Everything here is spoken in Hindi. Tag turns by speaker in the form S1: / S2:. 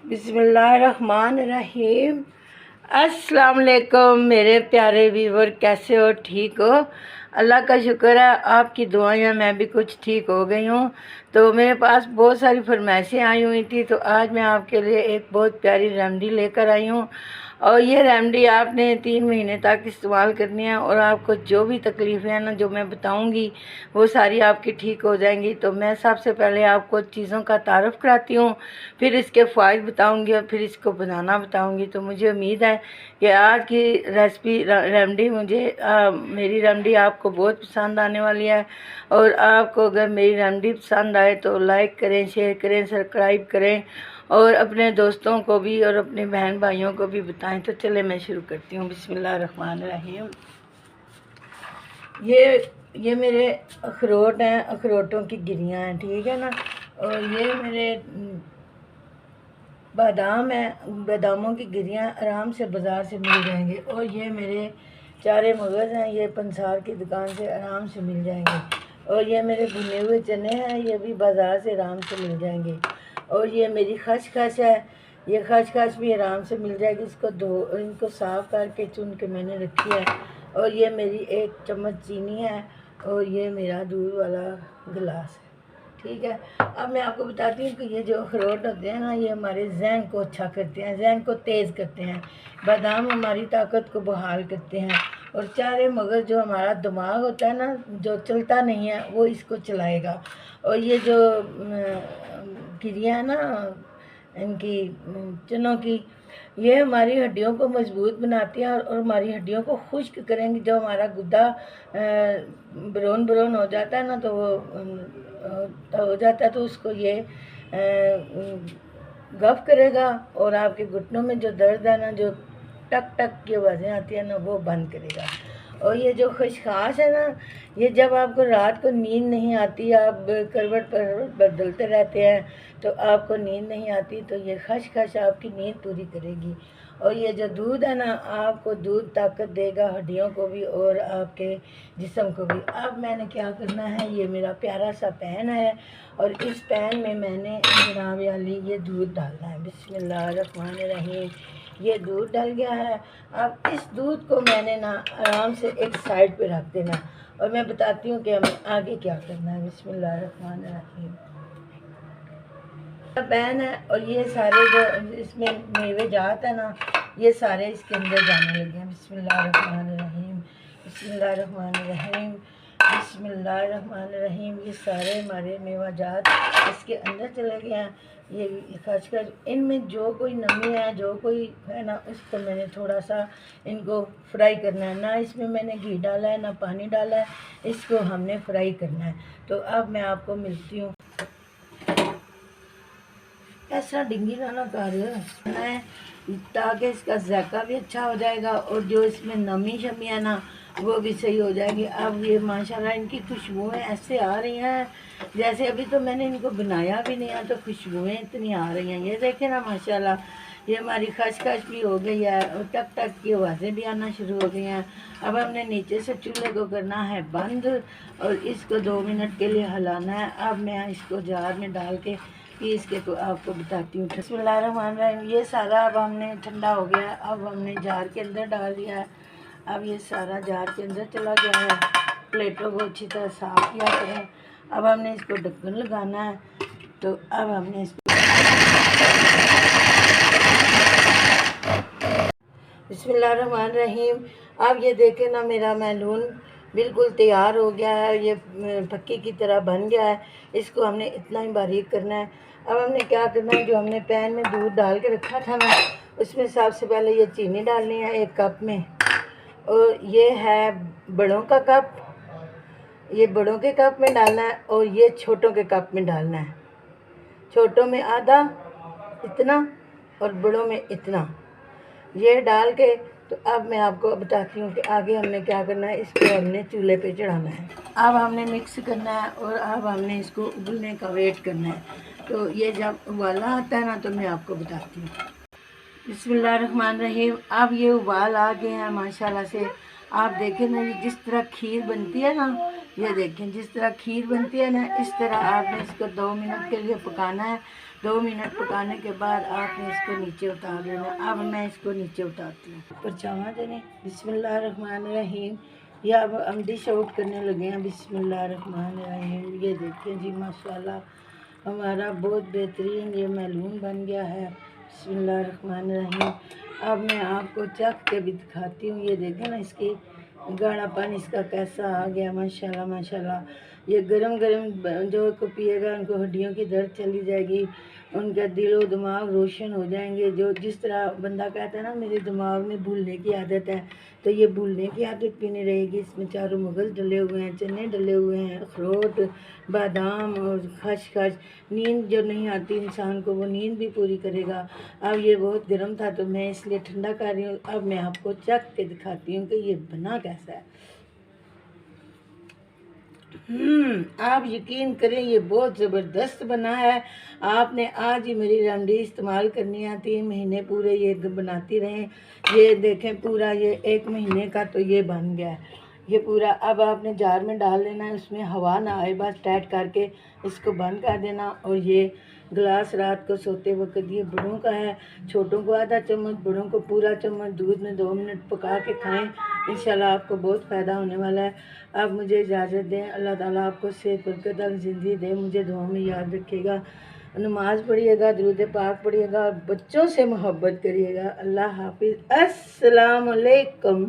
S1: बिस्मिल्लाहिर्रहमानिर्रहीम। अस्सलाम वालेकुम मेरे प्यारे व्यूवर, कैसे हो? ठीक हो? अल्लाह का शुक्र है, आपकी दुआएं मैं भी कुछ ठीक हो गई हूँ। तो मेरे पास बहुत सारी फरमाइशें आई हुई थी, तो आज मैं आपके लिए एक बहुत प्यारी रेमडी लेकर आई हूँ। और ये रेमडी आपने 3 महीने तक इस्तेमाल करनी है, और आपको जो भी तकलीफ़ें हैं ना, जो मैं बताऊँगी वो सारी आपकी ठीक हो जाएंगी। तो मैं सबसे पहले आपको चीज़ों का तारुफ़ कराती हूँ, फिर इसके फ़ायदे बताऊँगी और फिर इसको बनाना बताऊँगी। तो मुझे उम्मीद है कि आज की रेसिपी रेमडी मेरी रेमडी आपको बहुत पसंद आने वाली है। और आपको अगर मेरी रेमडी पसंद आए तो लाइक करें, शेयर करें, सब्सक्राइब करें, और अपने दोस्तों को भी और अपने बहन भाइयों को भी बताएं। तो चले मैं शुरू करती हूँ। बिस्मिल्लाहिर्रहमानिर्रहीम। ये मेरे अखरोट हैं, अखरोटों की गिरियाँ हैं, ठीक है ना। और ये मेरे बादाम है, बादामों की गिरियाँ आराम से बाज़ार से मिल जाएंगे। और ये मेरे चारे मगज़ हैं, ये पंसार की दुकान से आराम से मिल जाएंगे। और ये मेरे भुने हुए चने हैं, ये भी बाज़ार से आराम से मिल जाएंगे। और ये मेरी खसखस है, ये खसखस भी आराम से मिल जाएगी। इनको साफ़ करके चुन के मैंने रखी है। और ये मेरी 1 चम्मच चीनी है, और ये मेरा दूध वाला गिलास है, ठीक है। अब मैं आपको बताती हूँ कि ये जो अखरोट होते हैं ना, ये हमारे जहन को अच्छा करते हैं, जहन को तेज़ करते हैं। बादाम हमारी ताकत को बहाल करते हैं। और चारे मगज़ जो हमारा दिमाग होता है ना, जो चलता नहीं है, वो इसको चलाएगा। और ये जो गिरियाँ हैं ना इनकी, चनों की, ये हमारी हड्डियों को मजबूत बनाती हैं, और हमारी हड्डियों को खुश्क करेंगी। जो हमारा गुद्दा ब्राउन ब्राउन हो जाता है ना, तो वो हो जाता है, तो उसको ये गफ करेगा। और आपके घुटनों में जो दर्द है ना, जो टक टक की आवाज़ें आती हैं ना, वो बंद करेगा। और ये जो खसखस है ना, ये जब आपको रात को नींद नहीं आती, आप करवट पर बदलते रहते हैं तो आपको नींद नहीं आती, तो ये खसखस आपकी नींद पूरी करेगी। और ये जो दूध है ना, आपको दूध ताकत देगा, हड्डियों को भी और आपके जिस्म को भी। अब मैंने क्या करना है, ये मेरा प्यारा सा पैन है, और इस पैन में मैंने जनाब वाली ये दूध डालना है। बिस्मिल्लाहिर्रहमानिर्रहीम। ये दूध डल गया है। अब इस दूध को मैंने ना आराम से एक साइड पे रख देना, और मैं बताती हूँ कि हमें आगे क्या करना है। बिस्मिल्लाहिर्रहमानिर्रहीम। पैन है, और ये सारे जो इसमें मेवे जात है ना, ये सारे इसके अंदर जाने लगे हैं। बिस्मिल्लाहिर्रहमानिर्रहीम, बिस्मिल्लाहिर्रहमानिर्रहीम, बिस्मिल्लाहिर्रहमानिर्रहीम। ये सारे हमारे मेवा जात इसके अंदर चले गए हैं। ये खसखस, इनमें जो कोई नमी है, जो कोई है ना, उसको मैंने थोड़ा सा इनको फ्राई करना है। ना इसमें मैंने घी डाला है, ना पानी डाला है, इसको हमने फ्राई करना है। तो अब मैं आपको मिलती हूँ। ऐसा डिंगी ना कर है, ताकि इसका जायका भी अच्छा हो जाएगा, और जो इसमें नमी शमी है ना, वो भी सही हो जाएगी। अब ये माशाल्लाह इनकी खुशबुएँ ऐसे आ रही हैं, जैसे अभी तो मैंने इनको बनाया भी नहीं है, तो खुशबुएँ इतनी आ रही हैं। ये देखें ना, माशाल्लाह ये हमारी खसखस भी हो गई है, और टक टक की आवाज़ें भी आना शुरू हो गई हैं। अब हमने नीचे से चूल्हे को करना है बंद, और इसको 2 मिनट के लिए हिलाना है। अब मैं इसको जार में डाल के पीस के तो आपको बताती हूँ। बिस्मिल्लाहिर्रहमानिर्रहीम। ये सारा अब हमने ठंडा हो गया है, अब हमने जार के अंदर डाल दिया है। अब ये सारा जार के अंदर चला गया है। प्लेटों को अच्छी तरह साफ किया करें। अब हमने इसको ढक्कन लगाना है, तो अब हमने इसको बिस्मिल्लाहिर्रहमानिर्रहीम। अब ये देखें ना, मेरा मैलून बिल्कुल तैयार हो गया है, ये पक्की की तरह बन गया है। इसको हमने इतना ही बारीक करना है। अब हमने क्या करना है, जो हमने पैन में दूध डाल के रखा था ना, उसमें सबसे पहले ये चीनी डालनी है 1 कप में। और ये है बड़ों का कप, ये बड़ों के कप में डालना है, और ये छोटों के कप में डालना है। छोटों में आधा इतना, और बड़ों में इतना, ये डाल के। तो अब मैं आपको बताती हूँ कि आगे हमने क्या करना है। इसको हमने चूल्हे पे चढ़ाना है। अब हमने मिक्स करना है, और अब हमने इसको उबलने का वेट करना है। तो ये जब उबाला आता है ना, तो मैं आपको बताती हूँ। बिस्मिल्लाहिर्रहमानिर्रहीम। अब ये उबाल आ गए हैं माशाल्लाह से। आप देखें ना, ये जिस तरह खीर बनती है ना, ये देखें जिस तरह खीर बनती है ना, इस तरह आपने इसको 2 मिनट के लिए पकाना है। 2 मिनट पकाने के बाद आपने इसको नीचे उतार लेना। अब मैं इसको नीचे उतारती हूँ। परछावां देने बिस्मिल्लाहिर्रहमानिर्रहीम। ये अब हम डिश आउट करने लगे हैं। बिस्मिल्लाहिर्रहमानिर्रहीम। ये देखिए जी माशाल्लाह हमारा बहुत बेहतरीन ये मैलून बन गया है। बिस्मिल्लाहिर्रहमानिर्रहीम। अब मैं आपको चख के भी दिखाती हूँ। ये देखें ना इसकी गाढ़ापन इसका कैसा आ गया। माशाल्लाह माशाल्लाह। ये गरम गरम जो को पिएगा उनको हड्डियों की दर्द चली जाएगी, उनका दिलो दिमाग रोशन हो जाएंगे। जो जिस तरह बंदा कहता है ना मेरे दिमाग में भूलने की आदत है, तो ये भूलने की आदत भी नहीं रहेगी। इसमें चारों मगज़ डले हुए हैं, चने डले हुए हैं, अखरोट, बादाम और खसखस। नींद जो नहीं आती इंसान को वो नींद भी पूरी करेगा। अब ये बहुत गर्म था तो मैं इसलिए ठंडा कर रही हूँ। अब मैं आपको चख के दिखाती हूँ कि ये बना कैसा है। आप यकीन करें ये बहुत ज़बरदस्त बना है। आपने आज ही मेरी रेमडी इस्तेमाल करनी है। 3 महीने पूरे ये बनाती रहें। ये देखें पूरा ये 1 महीने का तो ये बन गया है ये पूरा। अब आपने जार में डाल लेना है, उसमें हवा ना आए, बस टाइट करके इसको बंद कर देना। और ये गिलास रात को सोते वक्त ये बड़ों का है, छोटों को आधा चम्मच, बड़ों को पूरा चम्मच दूध में 2 मिनट पका के खाएं। इंशाल्लाह आपको बहुत फ़ायदा होने वाला है। अब मुझे इजाज़त दें। अल्लाह ताला आपको सेहत बरकत और ज़िंदगी दे। मुझे दुआ में याद रखिएगा, नमाज़ पढ़िएगा, दुरूद पाक पढ़िएगा और बच्चों से मोहब्बत करिएगा। अल्लाह हाफिज़। अस्सलाम वालेकुम।